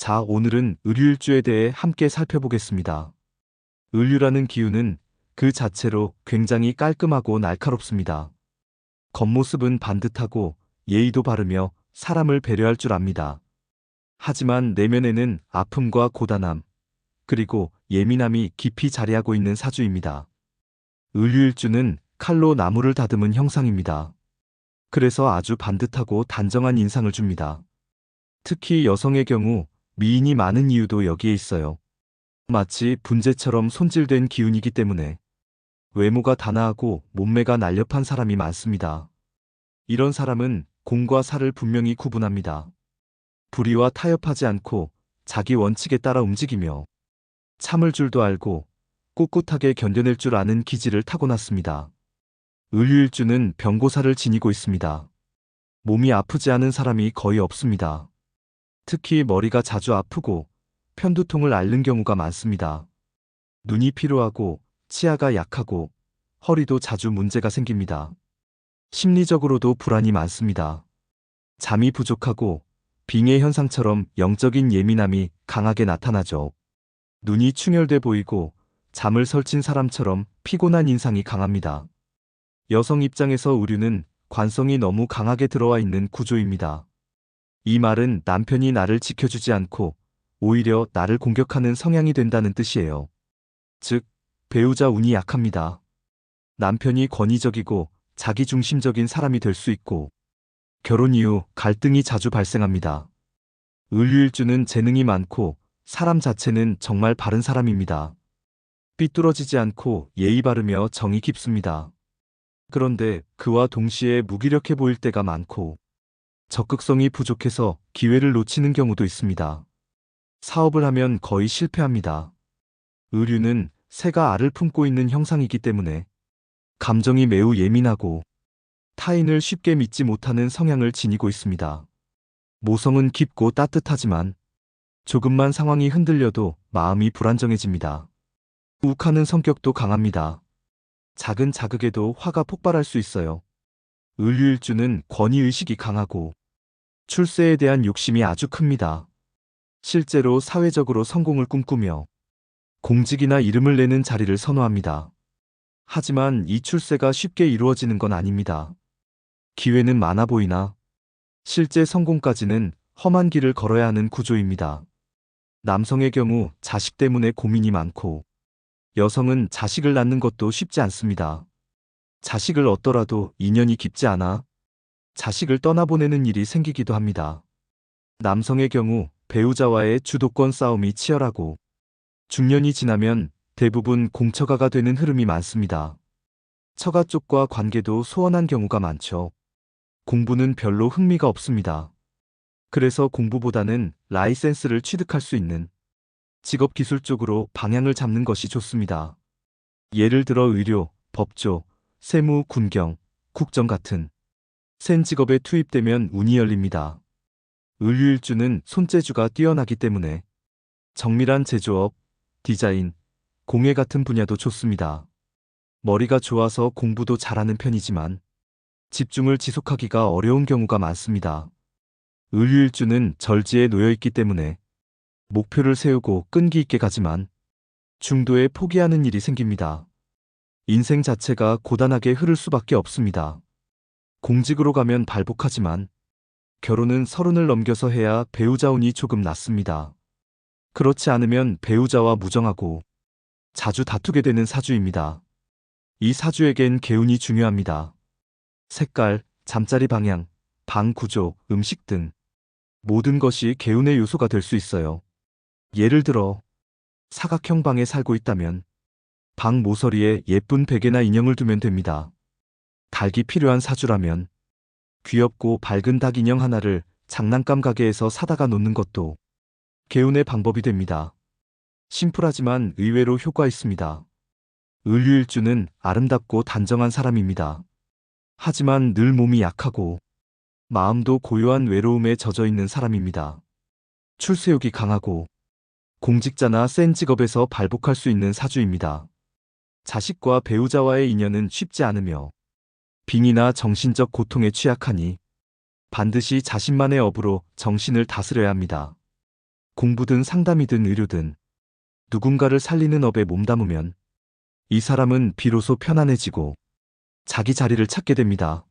자, 오늘은 의류일주에 대해 함께 살펴보겠습니다. 의류라는 기운은 그 자체로 굉장히 깔끔하고 날카롭습니다. 겉모습은 반듯하고 예의도 바르며 사람을 배려할 줄 압니다. 하지만 내면에는 아픔과 고단함, 그리고 예민함이 깊이 자리하고 있는 사주입니다. 의류일주는 칼로 나무를 다듬은 형상입니다. 그래서 아주 반듯하고 단정한 인상을 줍니다. 특히 여성의 경우 미인이 많은 이유도 여기에 있어요. 마치 분재처럼 손질된 기운이기 때문에 외모가 단아하고 몸매가 날렵한 사람이 많습니다. 이런 사람은 공과 사를 분명히 구분합니다. 불의와 타협하지 않고 자기 원칙에 따라 움직이며 참을 줄도 알고 꿋꿋하게 견뎌낼 줄 아는 기질을 타고났습니다. 의류일주는 병고사를 지니고 있습니다. 몸이 아프지 않은 사람이 거의 없습니다. 특히 머리가 자주 아프고 편두통을 앓는 경우가 많습니다. 눈이 피로하고 치아가 약하고 허리도 자주 문제가 생깁니다. 심리적으로도 불안이 많습니다. 잠이 부족하고 빙의 현상처럼 영적인 예민함이 강하게 나타나죠. 눈이 충혈돼 보이고 잠을 설친 사람처럼 피곤한 인상이 강합니다. 여성 입장에서 의류는 관성이 너무 강하게 들어와 있는 구조입니다. 이 말은 남편이 나를 지켜주지 않고 오히려 나를 공격하는 성향이 된다는 뜻이에요. 즉, 배우자 운이 약합니다. 남편이 권위적이고 자기중심적인 사람이 될 수 있고 결혼 이후 갈등이 자주 발생합니다. 의류일주는 재능이 많고 사람 자체는 정말 바른 사람입니다. 삐뚤어지지 않고 예의 바르며 정이 깊습니다. 그런데 그와 동시에 무기력해 보일 때가 많고 적극성이 부족해서 기회를 놓치는 경우도 있습니다. 사업을 하면 거의 실패합니다. 의류는 새가 알을 품고 있는 형상이기 때문에 감정이 매우 예민하고 타인을 쉽게 믿지 못하는 성향을 지니고 있습니다. 모성은 깊고 따뜻하지만 조금만 상황이 흔들려도 마음이 불안정해집니다. 욱하는 성격도 강합니다. 작은 자극에도 화가 폭발할 수 있어요. 의류일주는 권위의식이 강하고 출세에 대한 욕심이 아주 큽니다. 실제로 사회적으로 성공을 꿈꾸며 공직이나 이름을 내는 자리를 선호합니다. 하지만 이 출세가 쉽게 이루어지는 건 아닙니다. 기회는 많아 보이나 실제 성공까지는 험한 길을 걸어야 하는 구조입니다. 남성의 경우 자식 때문에 고민이 많고 여성은 자식을 낳는 것도 쉽지 않습니다. 자식을 얻더라도 인연이 깊지 않아 자식을 떠나보내는 일이 생기기도 합니다. 남성의 경우 배우자와의 주도권 싸움이 치열하고 중년이 지나면 대부분 공처가가 되는 흐름이 많습니다. 처가 쪽과 관계도 소원한 경우가 많죠. 공부는 별로 흥미가 없습니다. 그래서 공부보다는 라이센스를 취득할 수 있는 직업 기술 쪽으로 방향을 잡는 것이 좋습니다. 예를 들어 의료, 법조, 세무, 군경, 국정 같은 센 직업에 투입되면 운이 열립니다. 의류일주는 손재주가 뛰어나기 때문에 정밀한 제조업, 디자인, 공예 같은 분야도 좋습니다. 머리가 좋아서 공부도 잘하는 편이지만 집중을 지속하기가 어려운 경우가 많습니다. 의류일주는 절지에 놓여 있기 때문에 목표를 세우고 끈기 있게 가지만 중도에 포기하는 일이 생깁니다. 인생 자체가 고단하게 흐를 수밖에 없습니다. 공직으로 가면 발복하지만 결혼은 30을 넘겨서 해야 배우자 운이 조금 낫습니다. 그렇지 않으면 배우자와 무정하고 자주 다투게 되는 사주입니다. 이 사주에겐 개운이 중요합니다. 색깔, 잠자리 방향, 방 구조, 음식 등 모든 것이 개운의 요소가 될 수 있어요. 예를 들어 사각형 방에 살고 있다면 방 모서리에 예쁜 베개나 인형을 두면 됩니다. 닭이 필요한 사주라면 귀엽고 밝은 닭 인형 하나를 장난감 가게에서 사다가 놓는 것도 개운의 방법이 됩니다. 심플하지만 의외로 효과 있습니다. 의류일주는 아름답고 단정한 사람입니다. 하지만 늘 몸이 약하고 마음도 고요한 외로움에 젖어 있는 사람입니다. 출세욕이 강하고 공직자나 센 직업에서 발복할 수 있는 사주입니다. 자식과 배우자와의 인연은 쉽지 않으며 빙의나 정신적 고통에 취약하니 반드시 자신만의 업으로 정신을 다스려야 합니다. 공부든 상담이든 의료든 누군가를 살리는 업에 몸담으면 이 사람은 비로소 편안해지고 자기 자리를 찾게 됩니다.